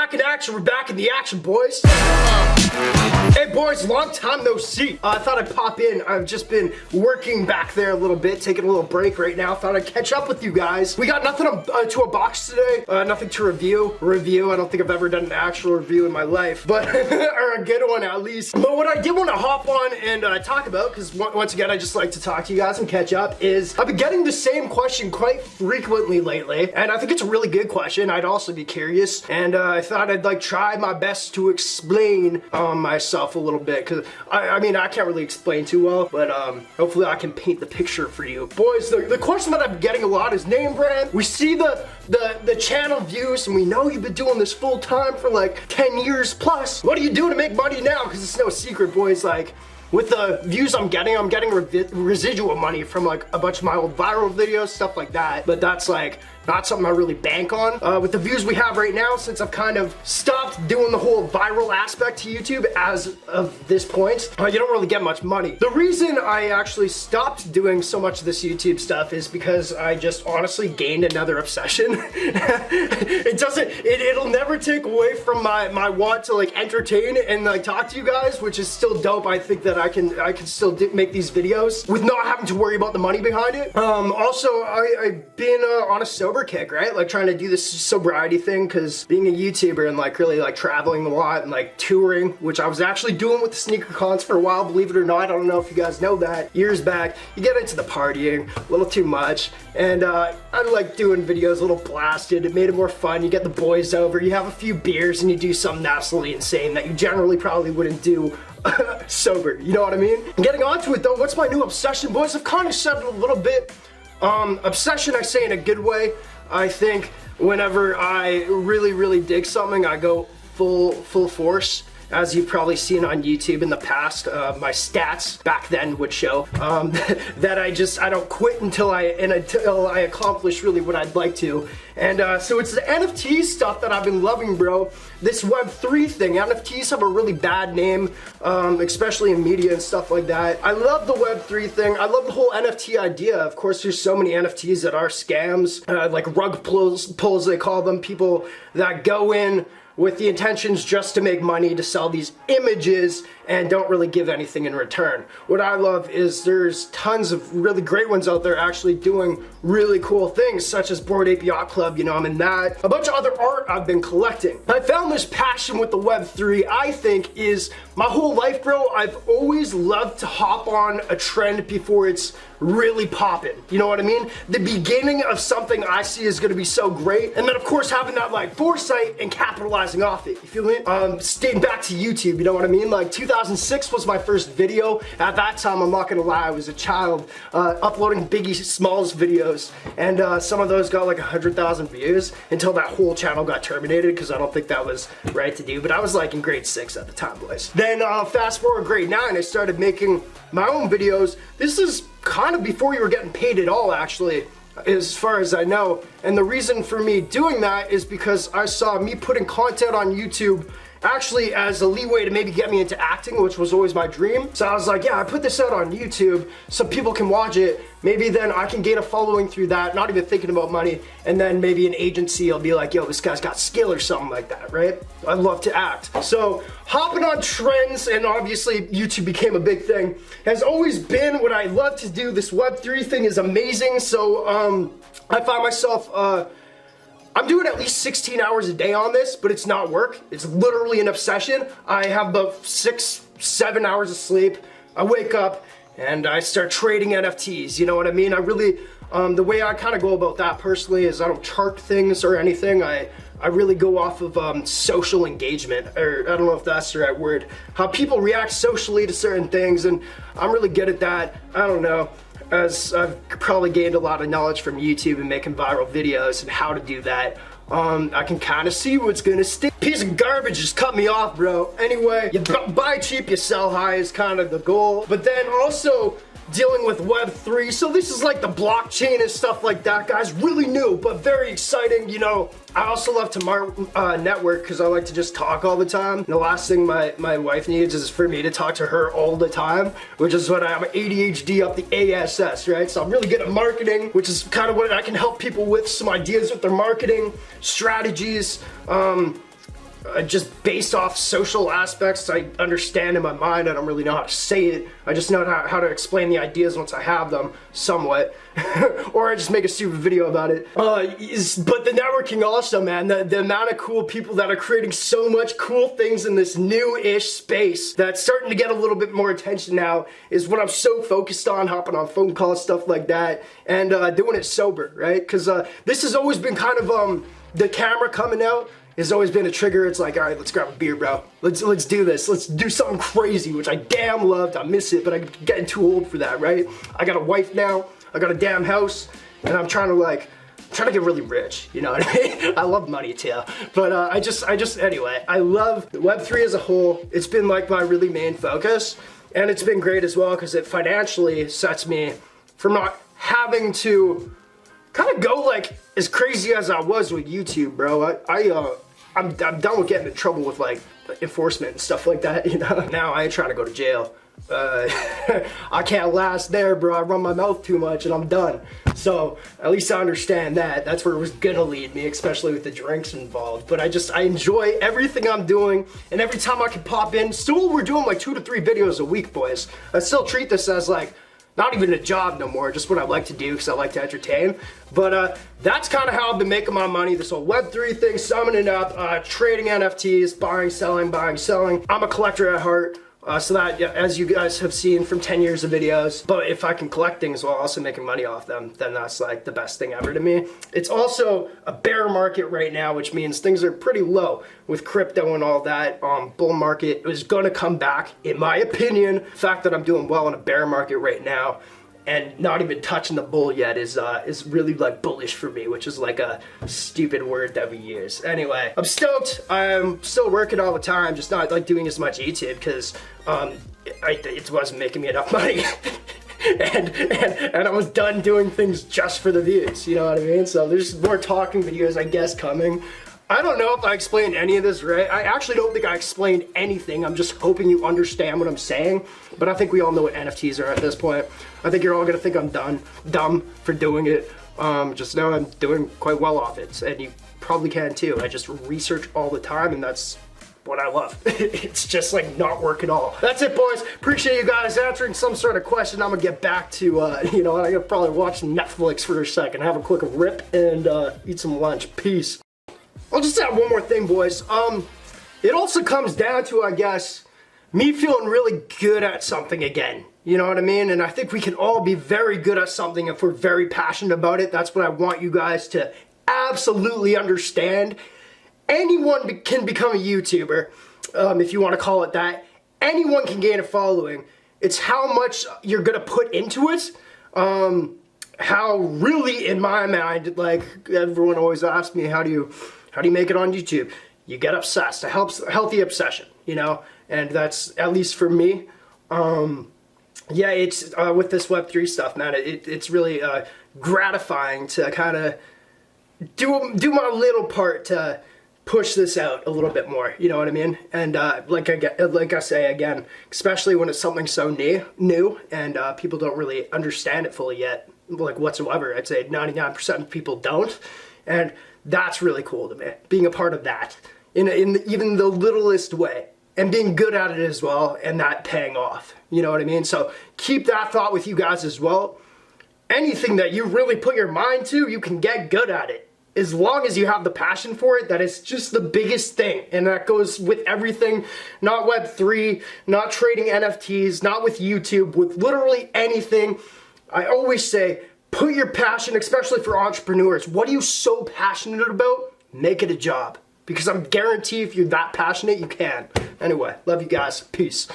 back in action. We're back in the action, boys. Hey, boys, long time no see. I thought I'd pop in. I've just been working back there a little bit, taking a little break right now. Thought I'd catch up with you guys. We got nothing to a box today. Nothing to review. I don't think I've ever done an actual review in my life, but or a good one at least. But what I did want to hop on and talk about, because once again, I just like to talk to you guys and catch up, is I've been getting the same question quite frequently lately, and I think it's a really good question. I'd also be curious, and I thought I'd like try my best to explain myself a little bit, because I mean, I can't really explain too well, but hopefully I can paint the picture for you. Boys, the question that I'm getting a lot is NameBran. We see the channel views, and we know you've been doing this full time for like 10 years plus. What are you doing to make money now? Because it's no secret, boys, like, with the views I'm getting residual money from like a bunch of my old viral videos, stuff like that. But that's like not something I really bank on. With the views we have right now, since I've kind of stopped doing the whole viral aspect to YouTube as of this point, you don't really get much money. The reason I actually stopped doing so much of this YouTube stuff is because I just honestly gained another obsession. It'll never take away from my want to like entertain and like talk to you guys, which is still dope. I think that I can still make these videos with not having to worry about the money behind it. Also, I've been on a sober kick, right? Like trying to do this sobriety thing, because being a YouTuber and like really like traveling a lot and like touring, which I was actually doing with the sneaker cons for a while, believe it or not. I don't know if you guys know that. Years back, you get into the partying a little too much, and I like doing videos a little blasted. It made it more fun. You get the boys over, you have a few beers, and you do something absolutely insane that you generally probably wouldn't do sober, you know what I mean? Getting onto it though, what's my new obsession, boys? I've kind of said it a little bit. Obsession, I say in a good way. I think whenever I really dig something, I go full force. As you've probably seen on YouTube in the past, my stats back then would show that I don't quit until I accomplish really what I'd like to. And so it's the NFT stuff that I've been loving, bro. This Web3 thing. NFTs have a really bad name, especially in media and stuff like that. I love the Web3 thing. I love the whole NFT idea. Of course, there's so many NFTs that are scams, like rug pulls they call them, people that go in with the intentions just to make money, to sell these images, and don't really give anything in return. What I love is there's tons of really great ones out there actually doing really cool things, such as Bored Ape Yacht Club, you know, I'm in that. A bunch of other art I've been collecting. I found this passion with the Web3, I think, is my whole life, bro. I've always loved to hop on a trend before it's really popping. You know what I mean? The beginning of something I see is gonna be so great, and then of course having that like foresight and capitalizing off it, you feel me? Staying back to YouTube, you know what I mean? Like 2006 was my first video. At that time, I'm not gonna lie, I was a child uploading Biggie Smalls videos, and some of those got like 100,000 views until that whole channel got terminated, because I don't think that was right to do. But I was like in grade 6 at the time, boys. Then fast forward grade 9, I started making my own videos. This is kind of before you were getting paid at all, actually, as far as I know. And the reason for me doing that is because I saw me putting content on YouTube actually as a leeway to maybe get me into acting, which was always my dream. So I was like, yeah, I put this out on YouTube so people can watch it. Maybe then I can gain a following through that, not even thinking about money, and then maybe an agency will be like, yo, this guy's got skill or something like that, right? I love to act. So hopping on trends, and obviously YouTube became a big thing, has always been what I love to do. This Web3 thing is amazing. So I find myself, I'm doing at least 16 hours a day on this, but it's not work. It's literally an obsession. I have about 6-7 hours of sleep. I wake up and I start trading NFTs, you know what I mean? I really, the way I kind of go about that personally is I don't chart things or anything. I really go off of social engagement, or I don't know if that's the right word. How people react socially to certain things, and I'm really good at that. I don't know. As I've probably gained a lot of knowledge from YouTube and making viral videos and how to do that. I can kind of see what's gonna stick. Piece of garbage just cut me off, bro. Anyway, you buy cheap, you sell high is kind of the goal. But then also dealing with Web3. So this is like the blockchain and stuff like that, guys. Really new, but very exciting. You know, I also love to network, because I like to just talk all the time. And the last thing my wife needs is for me to talk to her all the time, which is what I'm ADHD up the ASS, right? So I'm really good at marketing, which is kind of what I can help people with, some ideas with their marketing strategies. just based off social aspects I understand in my mind. I don't really know how to say it. I just know how to explain the ideas once I have them somewhat. Or I just make a stupid video about it. But the networking also, man, the amount of cool people that are creating so much cool things in this new-ish space that's starting to get a little bit more attention now is what I'm so focused on, hopping on phone calls, stuff like that, and doing it sober, right? Because this has always been kind of the camera coming out has always been a trigger. It's like, all right, let's grab a beer, bro. Let's do this. Let's do something crazy, which I damn loved. I miss it, but I'm getting too old for that, right? I got a wife now. I got a damn house, and I'm trying to get really rich. You know what I mean? I love money too, but anyway, I love Web3 as a whole. It's been like my really main focus, and it's been great as well because it financially sets me from not having to kind of go like as crazy as I was with YouTube, bro. I'm done with getting in trouble with like enforcement and stuff like that, you know? Now I ain't trying to go to jail. I can't last there, bro. I run my mouth too much and I'm done. So at least I understand that. That's where it was gonna lead me, especially with the drinks involved. But I enjoy everything I'm doing, and every time I can pop in, still we're doing like 2 to 3 videos a week, boys. I still treat this as like, not even a job no more, just what I like to do because I like to entertain. But that's kind of how I've been making my money. This whole Web3 thing, summing it up, trading NFTs, buying, selling. I'm a collector at heart. So that, as you guys have seen from 10 years of videos, but if I can collect things while also making money off them, then that's like the best thing ever to me. It's also a bear market right now, which means things are pretty low with crypto and all that. Bull market is gonna come back, in my opinion. The fact that I'm doing well in a bear market right now and not even touching the bull yet is really like bullish for me, which is like a stupid word that we use. Anyway, I'm stoked. I'm still working all the time, just not like doing as much YouTube because it wasn't making me enough money. and I was done doing things just for the views, you know what I mean? So there's more talking videos, I guess, coming. I don't know if I explained any of this right. I actually don't think I explained anything. I'm just hoping you understand what I'm saying. But I think we all know what NFTs are at this point. I think you're all gonna think I'm dumb for doing it. Just know I'm doing quite well off it. And you probably can too. I just research all the time and that's what I love. It's just like not work at all. That's it, boys. Appreciate you guys answering some sort of question. I'm gonna get back to, you know, I'm gonna probably watch Netflix for a second, have a quick rip and eat some lunch. Peace. I'll just add one more thing, boys. It also comes down to, I guess, me feeling really good at something again. You know what I mean? And I think we can all be very good at something if we're very passionate about it. That's what I want you guys to absolutely understand. Anyone can become a YouTuber, if you want to call it that. Anyone can gain a following. It's how much you're gonna put into it. How really, in my mind, like everyone always asks me, how do you make it on YouTube? You get obsessed. A healthy obsession, you know? And that's, at least for me, yeah, it's, with this Web3 stuff, man, it's really gratifying to kind of do my little part to push this out a little bit more, you know what I mean? And like I say again, especially when it's something so new and people don't really understand it fully yet, like whatsoever. I'd say 99% of people don't, and that's really cool to me, being a part of that in even the littlest way, and being good at it as well, and that paying off, you know what I mean? So keep that thought with you guys as well. Anything that you really put your mind to, you can get good at it. As long as you have the passion for it, that is just the biggest thing. And that goes with everything, not Web3, not trading NFTs, not with YouTube, with literally anything. I always say, put your passion, especially for entrepreneurs. What are you so passionate about? Make it a job. Because I'm guaranteed if you're that passionate, you can. Anyway, love you guys. Peace.